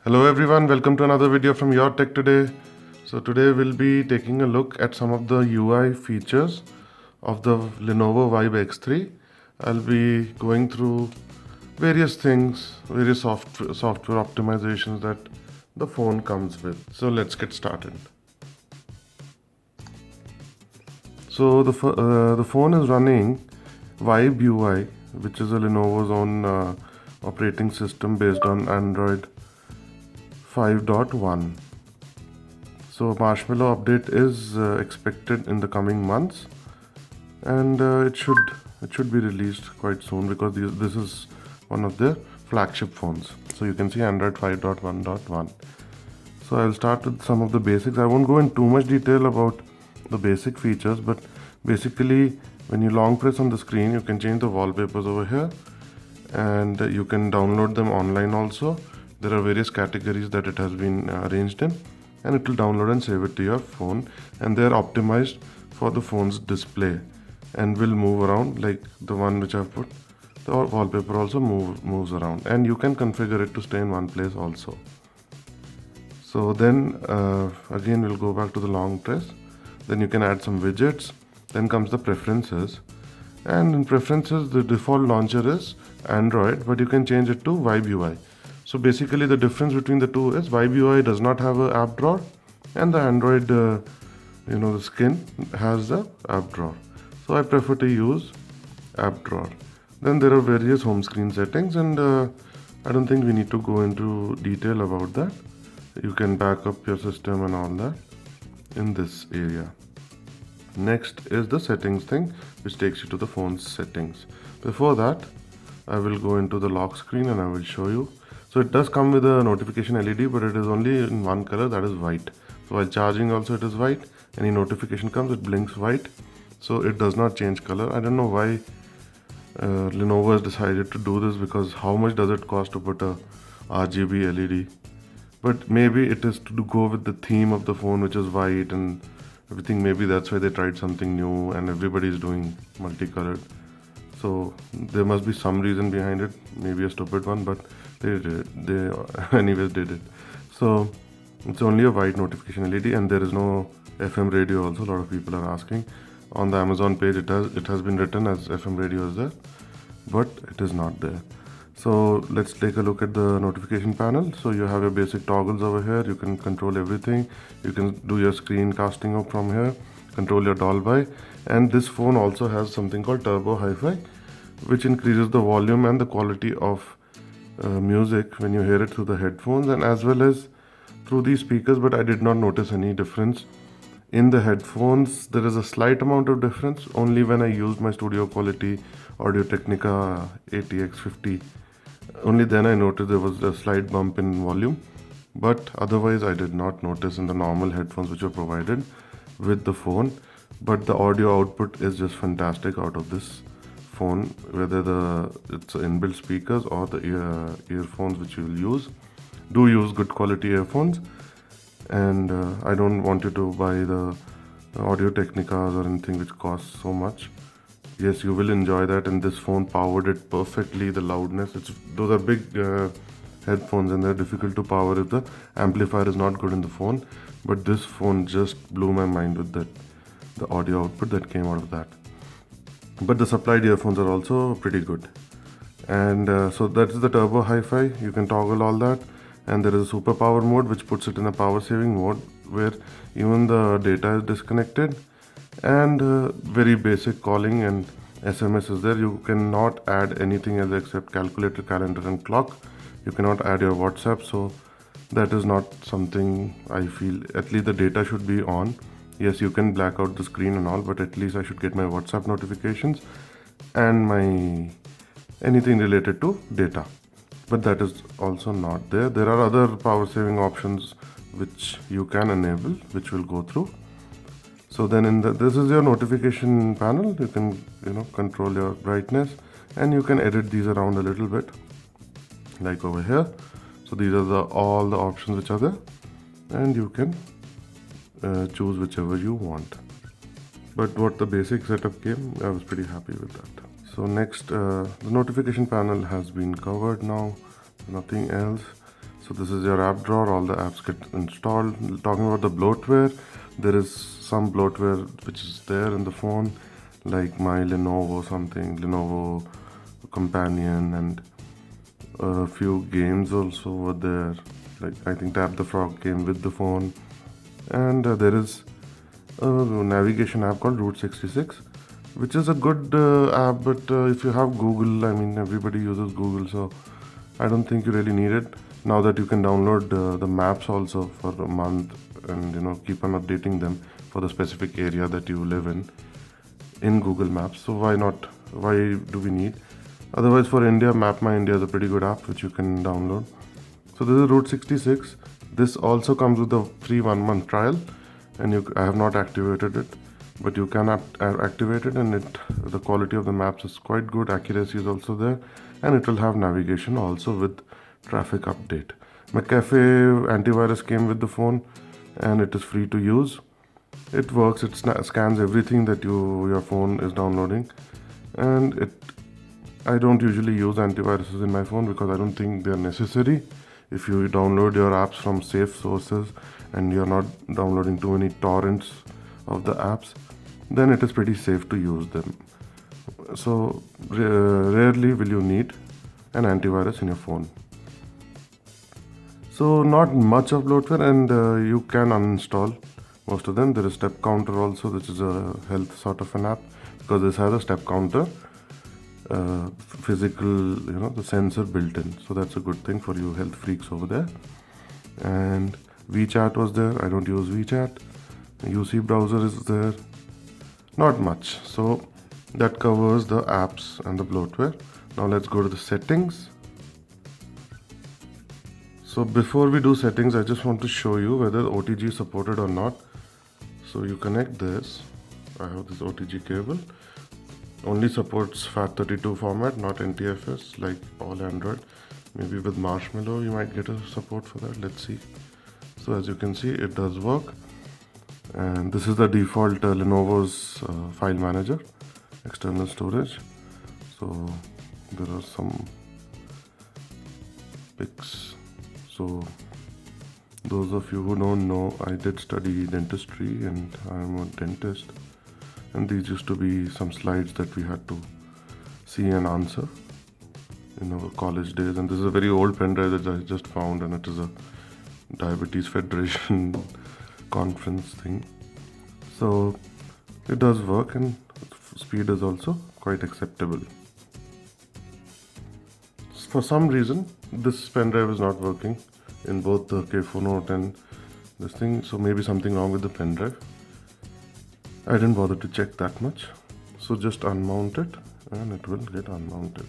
Hello everyone, welcome to another video from Your Tech Today. So today we'll be taking a look at some of the UI features of the Lenovo Vibe X3. I'll be going through various things, various software optimizations that the phone comes with. So let's get started. So the phone is running Vibe UI, which is a Lenovo's own operating system based on Android 5.1. So Marshmallow update is expected in the coming months, and it should be released quite soon because this is one of their flagship phones. So you can see Android 5.1.1. So I'll start with some of the basics. I won't go in too much detail about the basic features, but basically when you long press on the screen, you can change the wallpapers over here, and you can download them online also. There are various categories that it has been arranged in, and it will download and save it to your phone, and they are optimized for the phone's display and will move around like the one which I've put. The wallpaper also moves around, and you can configure it to stay in one place also. So then again we'll go back to the long press. Then you can add some widgets. Then comes the preferences, and in preferences the default launcher is Android, but you can change it to Vibe UI. So basically the difference between the two is Vibe UI does not have an app drawer, and the Android the skin has the app drawer. So I prefer to use app drawer. Then there are various home screen settings, and I don't think we need to go into detail about that. You can back up your system and all that in this area. Next is the settings thing, which takes you to the phone's settings. Before that, I will go into the lock screen and I will show you. So it does come with a notification LED, but it is only in one color, that is white. So while charging also it is white. Any notification comes, it blinks white. So it does not change color. I don't know why Lenovo has decided to do this, because how much does it cost to put a RGB LED? But maybe it is to go with the theme of the phone, which is white and everything. Maybe that's why they tried something new, and everybody is doing multicolored. So there must be some reason behind it, maybe a stupid one, but they anyways did it. So it's only a white notification LED, and there is no FM radio also. A lot of people are asking. On the Amazon page it has been written as FM radio is there, but it is not there. So let's take a look at the notification panel. So you have your basic toggles over here. You can control everything. You can do your screen casting up from here, control your Dolby, and this phone also has something called Turbo Hi-Fi, which increases the volume and the quality of music when you hear it through the headphones and as well as through these speakers. But I did not notice any difference in the headphones. There is a slight amount of difference only when I used my studio quality Audio Technica ATX 50. Only then I noticed there was a slight bump in volume, but otherwise I did not notice in the normal headphones which were provided with the phone. But the audio output is just fantastic out of this phone, whether it's inbuilt speakers or the earphones which you will use good quality earphones. And I don't want you to buy the Audio Technicas or anything which costs so much. Yes, you will enjoy that, and this phone powered it perfectly. The loudness, those are big headphones, and they're difficult to power if the amplifier is not good in the phone. But this phone just blew my mind with the audio output that came out of that. But the supplied earphones are also pretty good. And so that is the Turbo Hi-Fi. You can toggle all that, and there is a super power mode which puts it in a power saving mode where even the data is disconnected, and very basic calling and SMS is there. You cannot add anything else except calculator, calendar and clock. You cannot add your WhatsApp, so that is not something I feel. At least the data should be on. Yes, you can black out the screen and all, but at least I should get my WhatsApp notifications and my anything related to data. But that is also not there. There are other power saving options which you can enable, which we'll go through. So then this is your notification panel. You can control your brightness, and you can edit these around a little bit, like over here. So these are all the options which are there, and you can choose whichever you want. But what the basic setup came, I was pretty happy with that. So next, the notification panel has been covered now, nothing else. So this is your app drawer, all the apps get installed. Talking about the bloatware, there is some bloatware which is there in the phone, like my Lenovo something, Lenovo Companion, and a few games also were there. Like I think Tap the Frog came with the phone, and there is a navigation app called Route 66, which is a good app. But if you have Google, I mean everybody uses Google, so I don't think you really need it. Now that you can download the maps also for a month, and keep on updating them for the specific area that you live in Google Maps. So why not? Why do we need? Otherwise, for India, Map My India is a pretty good app which you can download. So this is Route 66. This also comes with a free 1 month trial, and I have not activated it, but you can activate it, and the quality of the maps is quite good. Accuracy is also there, and it will have navigation also with traffic update. McAfee antivirus came with the phone, and it is free to use. It works. It scans everything that your phone is downloading, and I don't usually use antiviruses in my phone because I don't think they're necessary. If you download your apps from safe sources and you're not downloading too many torrents of the apps, then it is pretty safe to use them. So rarely will you need an antivirus in your phone. So not much of bloatware, and you can uninstall most of them. There is step counter also, which is a health sort of an app, because this has a step counter, physical, the sensor built in. So that's a good thing for you health freaks over there. And WeChat was there. I don't use WeChat. UC browser is there. Not much. So that covers the apps and the bloatware. Now let's go to the settings. So before we do settings, I just want to show you whether OTG is supported or not. So you connect this. I have this OTG cable. Only supports FAT32 format, not NTFS like all Android. Maybe with Marshmallow you might get a support for that. Let's see. So as you can see, it does work. And this is the default Lenovo's file manager, external storage. So there are some pics. So those of you who don't know, I did study dentistry and I'm a dentist. And these used to be some slides that we had to see and answer in our college days. And this is a very old pen drive that I just found, and it is a Diabetes Federation conference thing. So it does work, and speed is also quite acceptable. For some reason, this pen drive is not working in both the K4 Note and this thing. So maybe something wrong with the pen drive. I didn't bother to check that much. So just unmount it and it will get unmounted.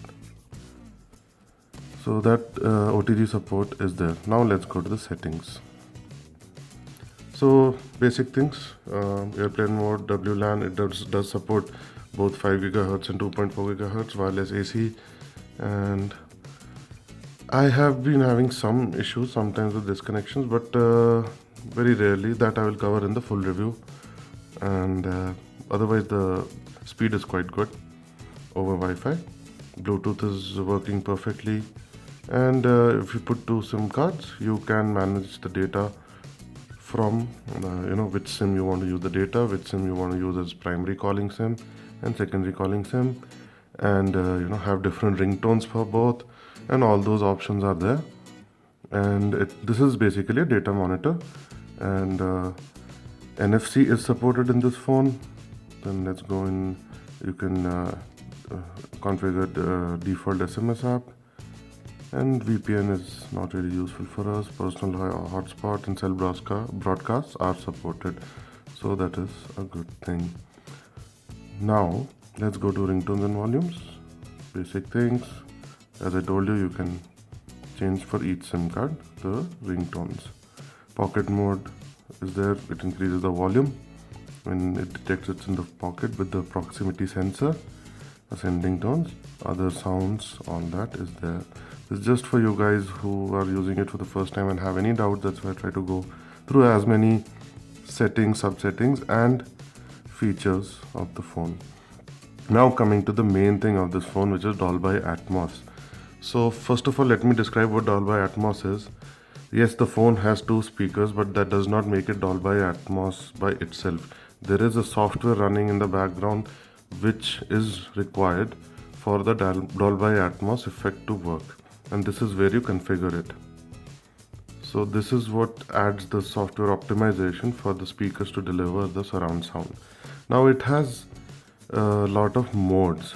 So that OTG support is there. Now let's go to the settings. So basic things, airplane mode, WLAN, it does support both 5 GHz and 2.4 GHz wireless AC. And I have been having some issues sometimes with disconnections, but very rarely. That I will cover in the full review. And otherwise the speed is quite good over Wi-Fi. Bluetooth is working perfectly, and if you put 2 SIM cards, you can manage the data from which SIM you want to use the data, which SIM you want to use as primary calling SIM and secondary calling SIM, and have different ringtones for both, and all those options are there. And this is basically a data monitor, and NFC is supported in this phone. Then let's go in. You can configure the default SMS app, and VPN is not really useful for us. Personal hotspot and cell broadcasts are supported, so that is a good thing. Now let's go to ringtones and volumes. Basic things. As I told you, you can change for each SIM card the ringtones. Pocket mode is there. It increases the volume when it detects it's in the pocket with the proximity sensor. Ascending tones, other sounds, all that is there. It's just for you guys who are using it for the first time and have any doubt. That's why I try to go through as many settings, subsettings and features of the phone. Now coming to the main thing of this phone, which is Dolby Atmos. So first of all, let me describe what Dolby Atmos is. Yes, the phone has two speakers, but that does not make it Dolby Atmos by itself. There is a software running in the background which is required for the Dolby Atmos effect to work, and this is where you configure it. So this is what adds the software optimization for the speakers to deliver the surround sound. Now it has a lot of modes.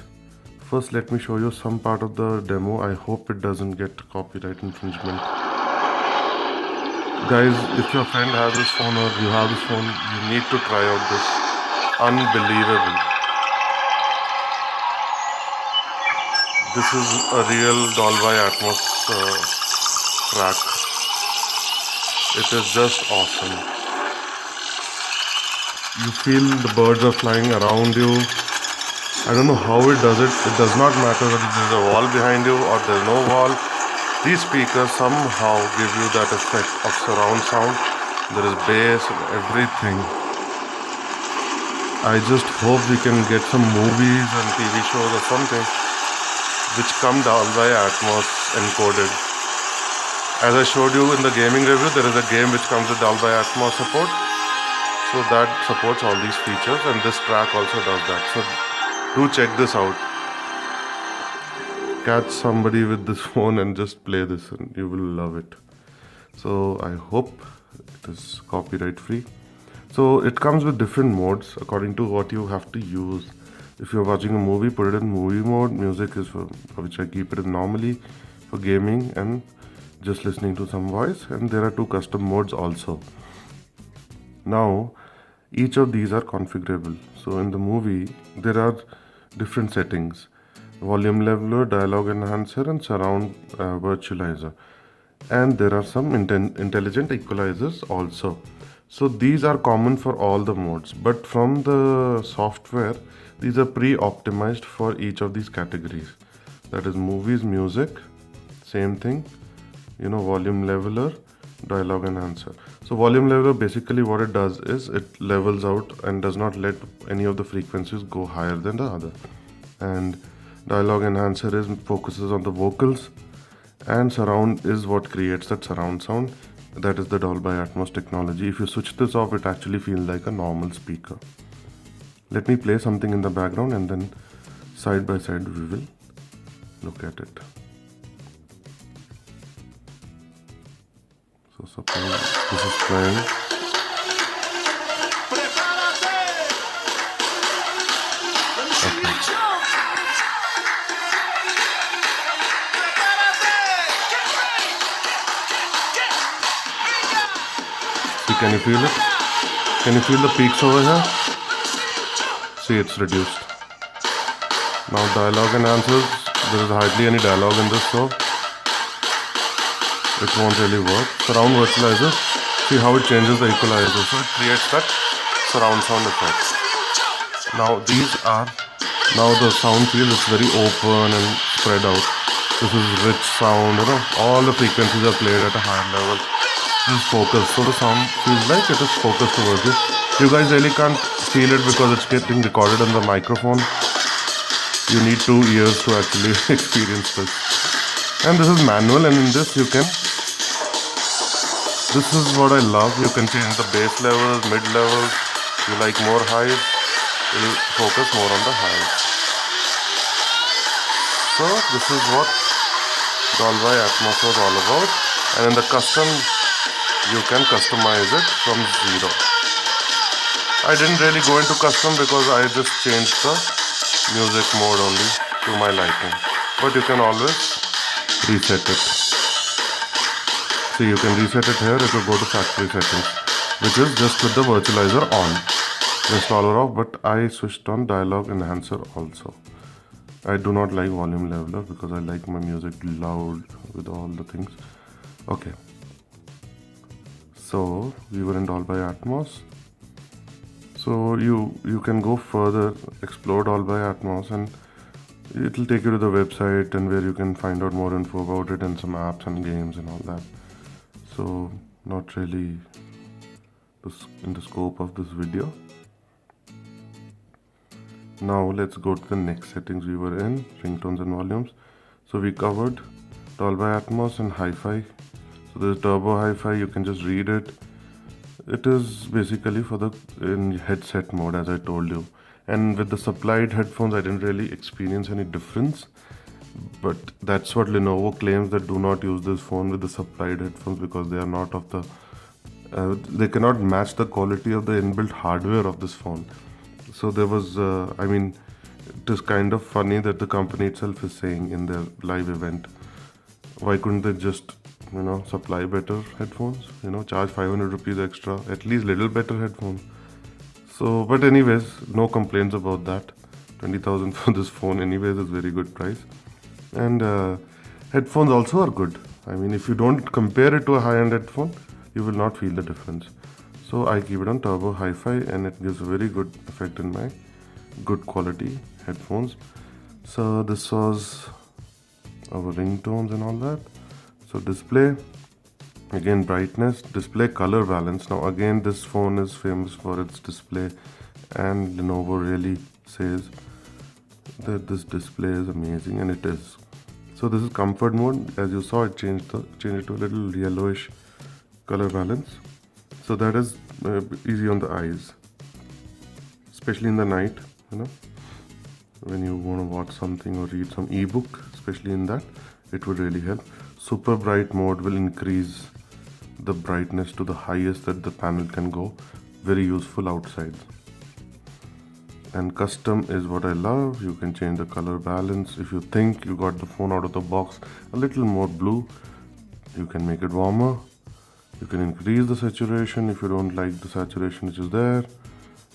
First, let me show you some part of the demo. I hope it doesn't get copyright infringement. Guys, if your friend has this phone or you have this phone, you need to try out this. Unbelievable. This is a real Dolby Atmos track. It is just awesome. You feel the birds are flying around you. I don't know how it does it. It does not matter whether there's a wall behind you or there's no wall. These speakers somehow give you that effect of surround sound. There is bass and everything. I just hope we can get some movies and TV shows or something which come down by Atmos encoded. As I showed you in the gaming review, there is a game which comes with Dolby Atmos support. So that supports all these features, and this track also does that. So do check this out. Catch somebody with this phone and just play this and you will love it. So I hope it is copyright free. So it comes with different modes according to what you have to use. If you're watching a movie, put it in movie mode. Music is for which I keep it in normally, for gaming and just listening to some voice. And there are two custom modes also. Now each of these are configurable. So in the movie there are different settings: volume leveler, dialogue enhancer, and surround virtualizer. And there are some intelligent equalizers also. So these are common for all the modes, but from the software these are pre-optimized for each of these categories. That is movies, music, same thing, volume leveler, dialogue enhancer. So volume leveler, basically what it does is it levels out and does not let any of the frequencies go higher than the other. And dialogue enhancer focuses on the vocals, and surround is what creates that surround sound. That is the Dolby Atmos technology. If you switch this off, it actually feels like a normal speaker. Let me play something in the background and then side by side we will look at it. So suppose this is playing. Okay. See, can you feel it? Can you feel the peaks over here? See, it's reduced. Now dialogue enhancers, there is hardly any dialogue in this, so it won't really work. Surround virtualizer, see how it changes the equalizer, so it creates that surround sound effect. Now the sound feels it's very open and spread out. This is rich sound, all the frequencies are played at a higher level. This is focused, so the sound feels like it is focused towards you. You guys really can't feel it because it's getting recorded on the microphone. You need 2 ears to actually experience this. And this is manual, and in this this is what I love. You can change the bass levels, mid levels. You like more highs, you will focus more on the highs. So this is what Dolby Atmos was all about. And in the custom, you can customize it from 0. I didn't really go into custom because I just changed the music mode only to my liking. But you can always reset it. See, you can reset it here if you go to factory settings, which is just with the virtualizer on. Installer off, but I switched on dialogue enhancer also. I do not like volume leveler because I like my music loud with all the things. Okay. So we were in Dolby Atmos. So you can go further, explore Dolby Atmos, and it will take you to the website and where you can find out more info about it and some apps and games and all that. So not really in the scope of this video. Now let's go to the next settings we were in, ringtones and volumes. So we covered Dolby Atmos and Hi-Fi. So there's turbo hi-fi, you can just read it. It is basically for the in headset mode, as I told you. And with the supplied headphones, I didn't really experience any difference. But that's what Lenovo claims, that do not use this phone with the supplied headphones because they are not of the they cannot match the quality of the inbuilt hardware of this phone. So there was it is kind of funny that the company itself is saying in their live event, why couldn't they just supply better headphones, charge 500 rupees extra, at least little better headphones. So but anyways, no complaints about that. 20,000 for this phone anyways is very good price. And headphones also are good. I mean, if you don't compare it to a high-end headphone, you will not feel the difference. So I keep it on turbo hi-fi and it gives a very good effect in my good quality headphones. So this was our ringtones and all that. So display, again brightness, display color balance. Now again, this phone is famous for its display, and Lenovo really says that this display is amazing, and it is. So this is comfort mode. As you saw, it changed it to a little yellowish color balance. So that is easy on the eyes, especially in the night, when you want to watch something or read some ebook, especially in that, it would really help. Super bright mode will increase the brightness to the highest that the panel can go. Very useful outside. And custom is what I love. You can change the color balance. If you think you got the phone out of the box a little more blue, you can make it warmer. You can increase the saturation if you don't like the saturation which is there,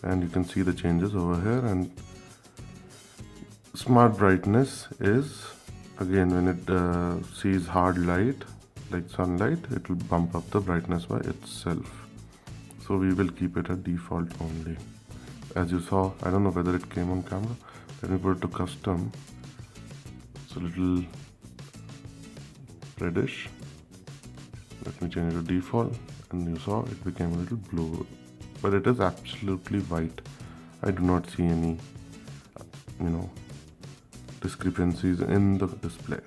and you can see the changes over here. And smart brightness is, again, when it sees hard light like sunlight, it will bump up the brightness by itself. So we will keep it at default only. As you saw, I don't know whether it came on camera. Let me put it to custom. It's a little reddish. Let me change it to default, and you saw it became a little blue, but it is absolutely white. I do not see any discrepancies in the display.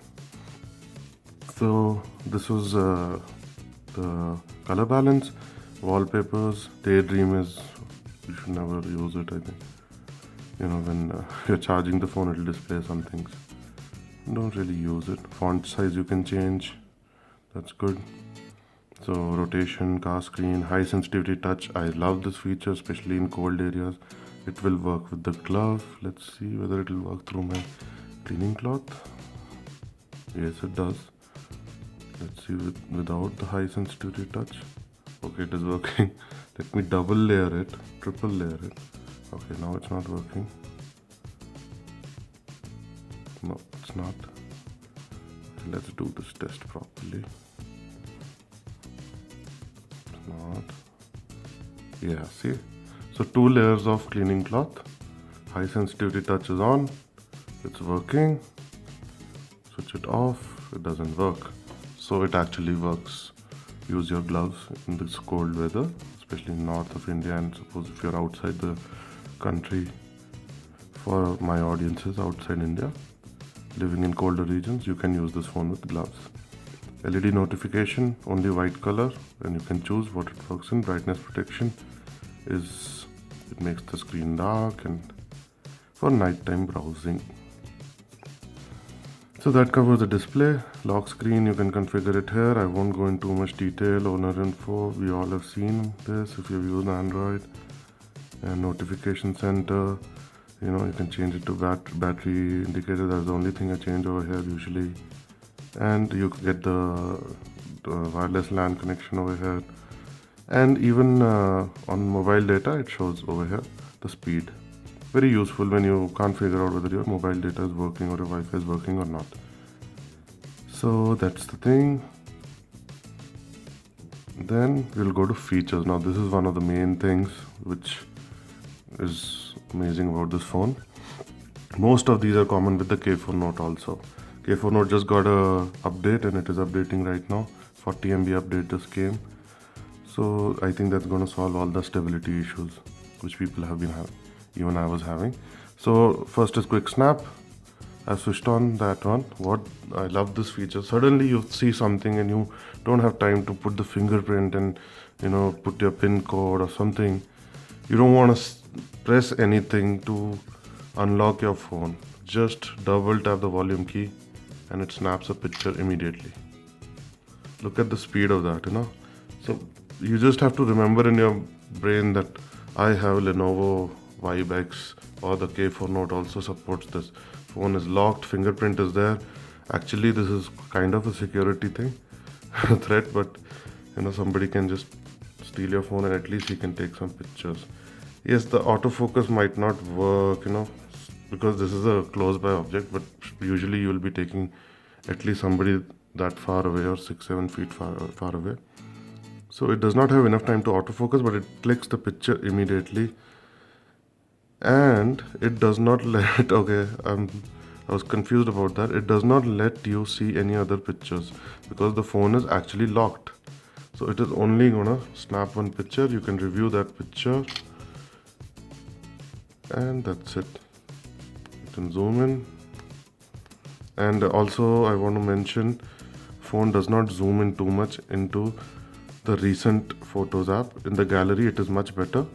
So this was the color balance. Wallpapers, Daydream is, you should never use it. I think when you're charging the phone, it'll display some things. Don't really use it. Font size you can change, that's good. So rotation, car screen, high sensitivity touch. I love this feature, especially in cold areas. It will work with the glove. Let's see whether it will work through my cleaning cloth. Yes, it does. Let's see without the high sensitivity touch. Okay, it is working. Let me double layer it, triple layer it. Okay, now it's not working. No, it's not. Okay, let's do this test properly. It's not. Yeah, see? So 2 layers of cleaning cloth. High sensitivity touch is on. It's working. Switch it off. It doesn't work. So it actually works. Use your gloves in this cold weather, especially in north of India, and suppose if you're outside the country. For my audiences outside India, living in colder regions, you can use this phone with gloves. LED notification, only white color, and you can choose what it works in. Brightness protection is, it makes the screen dark and for nighttime browsing. So that covers the display. Lock screen, you can configure it here. I won't go into much detail. Owner info, we all have seen this if you've used Android. And notification center, you can change it to battery indicator. That's the only thing I change over here usually. And you can get the wireless LAN connection over here. And even on mobile data, it shows over here the speed. Very useful when you can't figure out whether your mobile data is working or your Wi-Fi is working or not. So that's the thing. Then we'll go to features. Now this is one of the main things which is amazing about this phone. Most of these are common with the K4 Note also. K4 Note just got a update and it is updating right now. 40 MB update just came. So I think that's going to solve all the stability issues which people have been having. Even I was having. So first is quick snap. I switched on that one. What I love this feature. Suddenly you see something and you don't have time to put the fingerprint and put your pin code or something. You don't want to press anything to unlock your phone. Just double tap the volume key and it snaps a picture immediately. Look at the speed of that, So you just have to remember in your brain that I have Lenovo Vibe X, or the K4 Note also supports this. Phone is locked, fingerprint is there. Actually, this is kind of a security thing, threat, but somebody can just steal your phone and at least he can take some pictures. Yes, the autofocus might not work, because this is a close by object, but usually you will be taking at least somebody that far away or 6-7 feet far away. So it does not have enough time to autofocus, but it clicks the picture immediately. And it does not let, okay, I was confused about that. It does not let you see any other pictures because the phone is actually locked. So it is only gonna snap one picture. You can review that picture. And that's it. You can zoom in. And also I want to mention, phone does not zoom in too much into the recent photos app. In the gallery it is much better.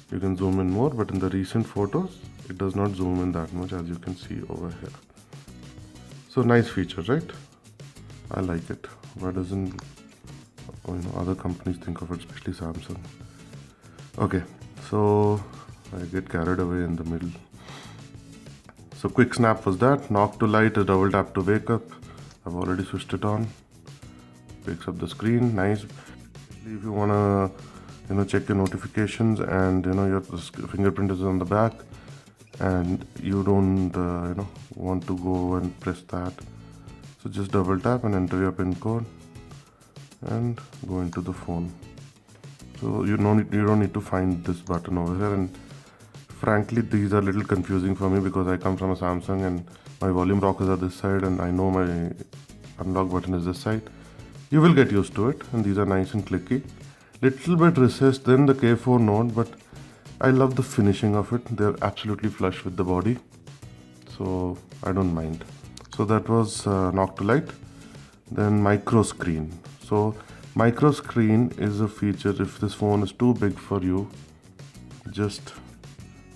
You can zoom in more, but in the recent photos it does not zoom in that much, as you can see over here. So nice feature, right? I like it. Why doesn't other companies think of it, especially Samsung? Okay, so I get carried away in the middle. So quick snap was that. Knock to light is double tap to wake up. I've already switched it on. Wakes up the screen. Nice. If you wanna check your notifications and your fingerprint is on the back and you don't want to go and press that, so just double tap and enter your pin code and go into the phone. So you don't need to find this button over here. And frankly, these are a little confusing for me because I come from a Samsung and my volume rockers are this side and I know my unlock button is this side. You will get used to it, and these are nice and clicky. Little bit recessed than the K4 Note, but I love the finishing of it. They're absolutely flush with the body, so I don't mind. So that was knock to light. Then micro screen. So micro screen is a feature. If this phone is too big for you, just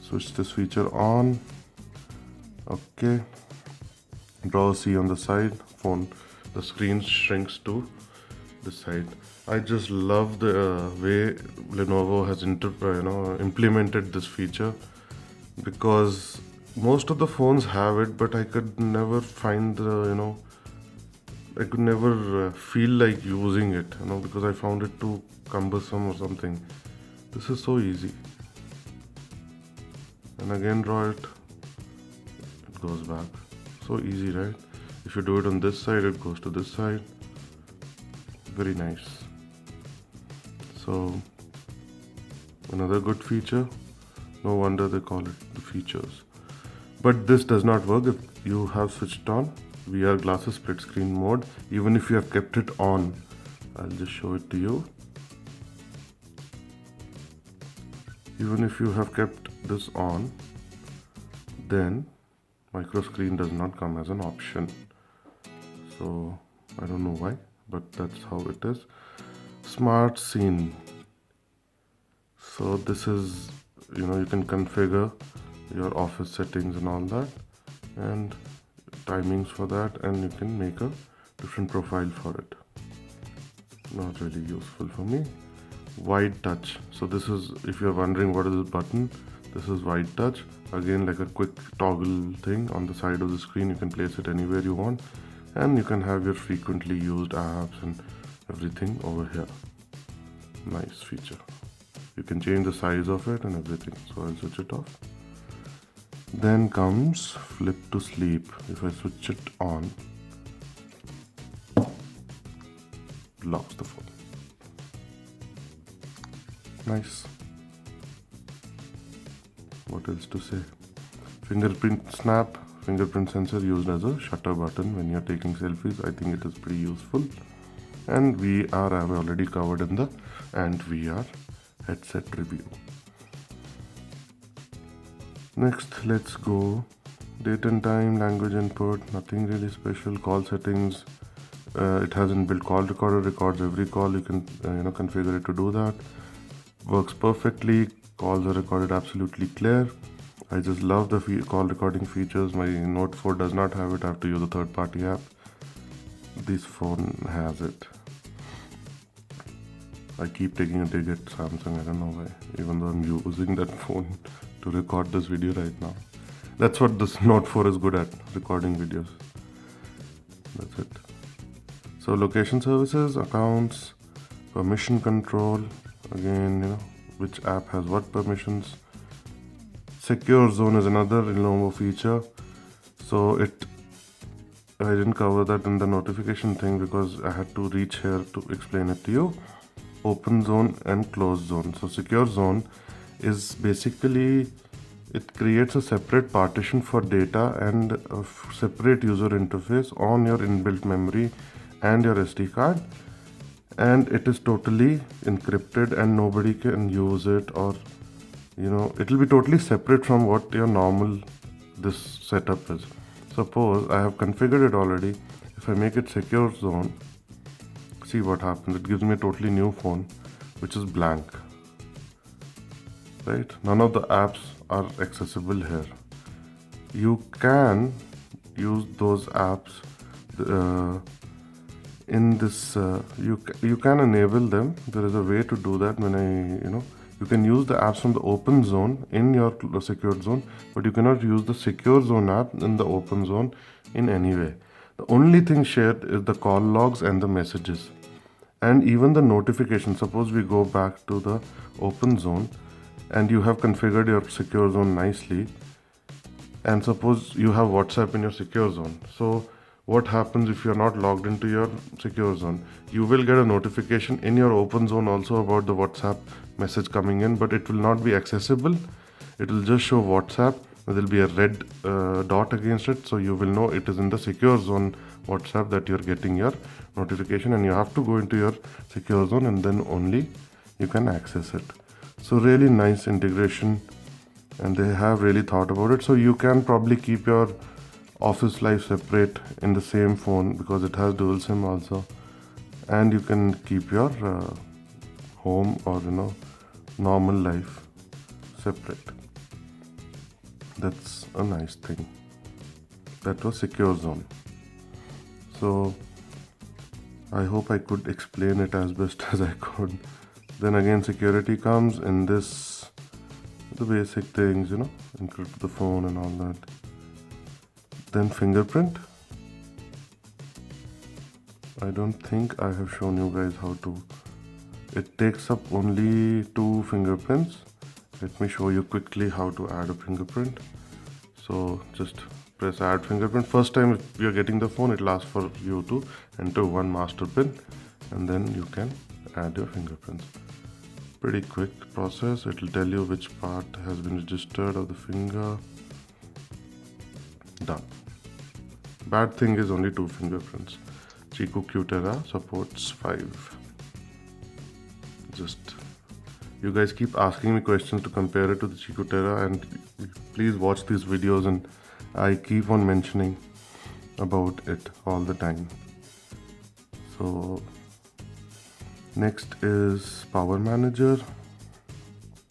switch this feature on. Okay, draw a C on the side. The screen shrinks to this side. I just love the way Lenovo has implemented this feature, because most of the phones have it, but I could never find I could never feel like using it, because I found it too cumbersome or something. This is so easy. And again draw it goes back. So easy, right? If you do it on this side, it goes to this side. Very nice. So another good feature. No wonder they call it the features. But this does not work if you have switched on VR glasses split screen mode, even if you have kept it on. I'll just show it to you. Even if you have kept this on, then micro screen does not come as an option. So I don't know why, but that's how it is. Smart scene. So this is, you can configure your office settings and all that, and timings for that, and you can make a different profile for it. Not really useful for me. Wide touch. So this is, if you're wondering what is this button, this is wide touch. Again, like a quick toggle thing on the side of the screen. You can place it anywhere you want, and you can have your frequently used apps and everything over here. Nice feature. You can change the size of it and everything. So I'll switch it off. Then comes flip to sleep. If I switch it on, it locks the phone. Nice. What else to say? Fingerprint snap. Fingerprint sensor used as a shutter button when you're taking selfies. I think it is pretty useful. And VR I've already covered in the VR headset review. Next, let's go Date and time, language input, nothing really special. Call settings, it has inbuilt call recorder, records every call. You can configure it to do that. Works perfectly. Calls are recorded absolutely clear. I just love the call recording features. My Note 4 does not have it. I have to use a third-party app. This phone has it. I keep taking a dig at Samsung. I don't know why, even though I'm using that phone to record this video right now. That's what this Note 4 is good at, recording videos. That's it. So location services, accounts, permission control. Again, which app has what permissions. Secure zone is another Lenovo feature. So I didn't cover that in the notification thing because I had to reach here to explain it to you. Open zone and closed zone. So secure zone is basically, it creates a separate partition for data and a separate user interface on your inbuilt memory and your SD card, and it is totally encrypted and nobody can use it, or it will be totally separate from what your normal this setup is. Suppose I have configured it already. If I make it secure zone, see what happens. It gives me a totally new phone which is blank, right? None of the apps are accessible here. You can use those apps in this. You can enable them. There is a way to do that. You can use the apps from the open zone in your secured zone, but you cannot use the secure zone app in the open zone in any way. The only thing shared is the call logs and the messages, and even the notification. Suppose we go back to the open zone and you have configured your secure zone nicely, and suppose you have WhatsApp in your secure zone. So what happens if you're not logged into your secure zone? You will get a notification in your open zone also about the WhatsApp message coming in, but it will not be accessible. It will just show WhatsApp. There will be a red dot against it, so you will know it is in the secure zone WhatsApp that you're getting your notification, and you have to go into your secure zone and then only you can access it. So really nice integration, and they have really thought about it. So you can probably keep your office life separate in the same phone because it has dual SIM also, and you can keep your home or normal life separate. That's a nice thing. That was secure zone. So I hope I could explain it as best as I could. Then again, security comes in this, the basic things, encrypt the phone and all that. Then fingerprint. I don't think I have shown you guys how to. It takes up only 2 fingerprints. Let me show you quickly how to add a fingerprint. So just press add fingerprint. First time if you're getting the phone, it asks for you to enter 1 master pin, and then you can add your fingerprints. Pretty quick process. It will tell you which part has been registered of the finger. Done. Bad thing is only 2 fingerprints. Chico Qtera supports 5. You guys keep asking me questions to compare it to the Chico Terra, and please watch these videos, and I keep on mentioning about it all the time. So next is power manager.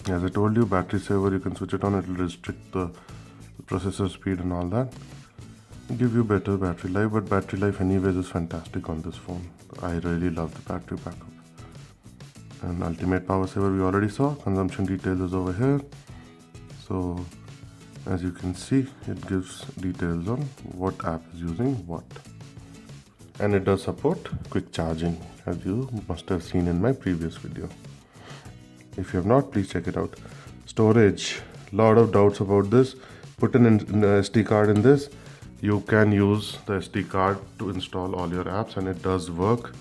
As I told you, battery saver, you can switch it on. It will restrict the processor speed and all that, give you better battery life, but battery life anyways is fantastic on this phone. I really love the battery backup. And ultimate power saver we already saw. Consumption details is over here. So as you can see, it gives details on what app is using what, and it does support quick charging, as you must have seen in my previous video. If you have not, please check it out. Storage, lot of doubts about this. Put an SD card in this. You can use the SD card to install all your apps, and it does work.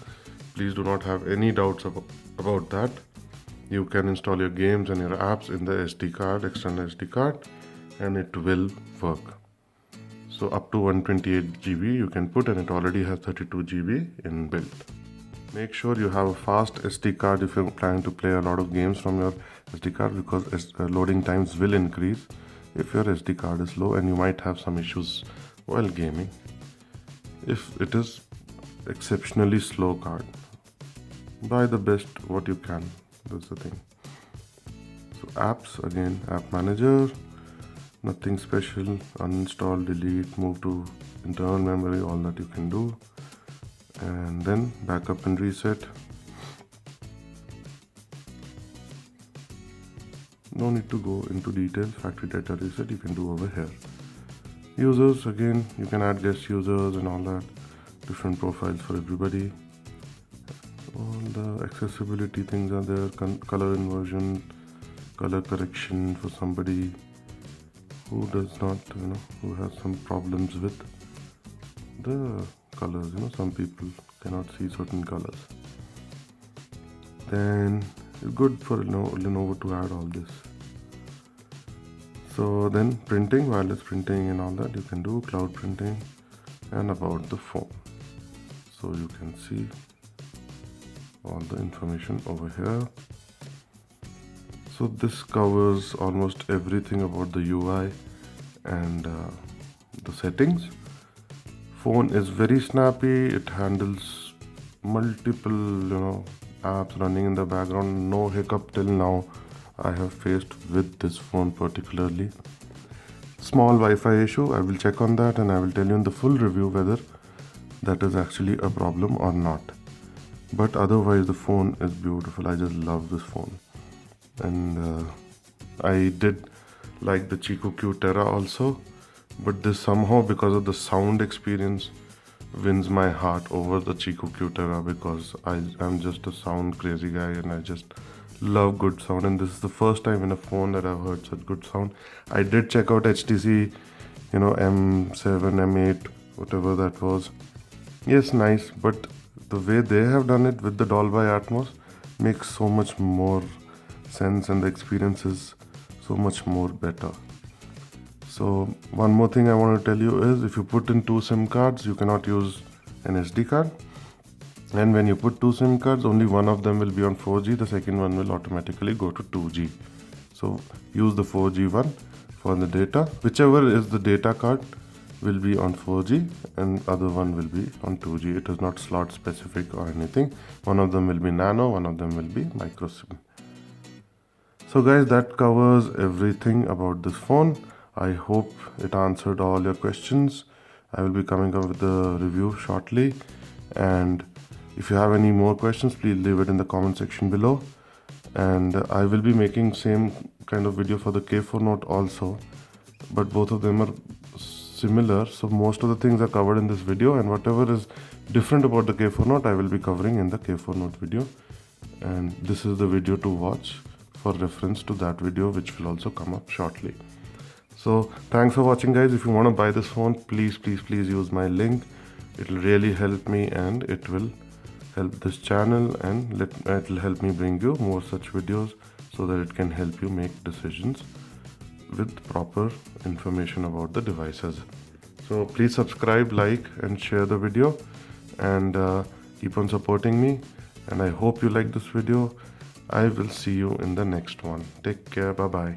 Please do not have any doubts about that. You can install your games and your apps in the SD card, external SD card, and it will work. So up to 128 GB you can put, and it already has 32 GB inbuilt. Make sure you have a fast SD card if you're planning to play a lot of games from your SD card, because loading times will increase if your SD card is low and you might have some issues while gaming. If it is exceptionally slow card, buy the best what you can. That's the thing. So apps, again, app manager, nothing special. Uninstall, delete, move to internal memory, all that you can do. And then backup and reset. No need to go into details. Factory data reset you can do over here. Users, again, you can add guest users and all that. Different profiles for everybody. All the accessibility things are there. Color inversion, color correction for somebody who does not, who has some problems with the colors. Some people cannot see certain colors. Then it's good for Lenovo to add all this. So then printing, wireless printing and all that you can do, cloud printing, and about the phone. So you can see all the information over here. So this covers almost everything about the UI and the settings. Phone is very snappy. It handles multiple apps running in the background. No hiccup till now I have faced with this phone particularly. Small Wi-Fi issue, I will check on that and I will tell you in the full review whether that is actually a problem or not. But otherwise the phone is beautiful. I just love this phone. And I did like the Chico Q Terra also, but this somehow, because of the sound experience, wins my heart over the Chico Q Terra, because I'm just a sound crazy guy and I just love good sound, and this is the first time in a phone that I've heard such good sound. I did check out HTC M7, M8, whatever that was. Yes, nice, but the way they have done it with the Dolby Atmos makes so much more sense and the experience is so much more better. So one more thing I want to tell you is, if you put in 2 SIM cards, you cannot use an SD card. And when you put 2 SIM cards, only one of them will be on 4G, the second one will automatically go to 2G. So use the 4G one for the data. Whichever is the data card will be on 4G and other one will be on 2G. It is not slot specific or anything. One of them will be nano, one of them will be micro SIM. So guys, that covers everything about this phone. I hope it answered all your questions. I will be coming up with the review shortly, and if you have any more questions, please leave it in the comment section below. And I will be making same kind of video for the K4 Note also, but both of them are similar, so most of the things are covered in this video, and whatever is different about the K4 Note I will be covering in the K4 Note video, and this is the video to watch for reference to that video, which will also come up shortly. So thanks for watching guys. If you want to buy this phone, please use my link. It will really help me and it will help this channel, and it will help me bring you more such videos so that it can help you make decisions with proper information about the devices. So please subscribe, like and share the video, and keep on supporting me, and I hope you like this video. I will see you in the next one. Take care. Bye bye.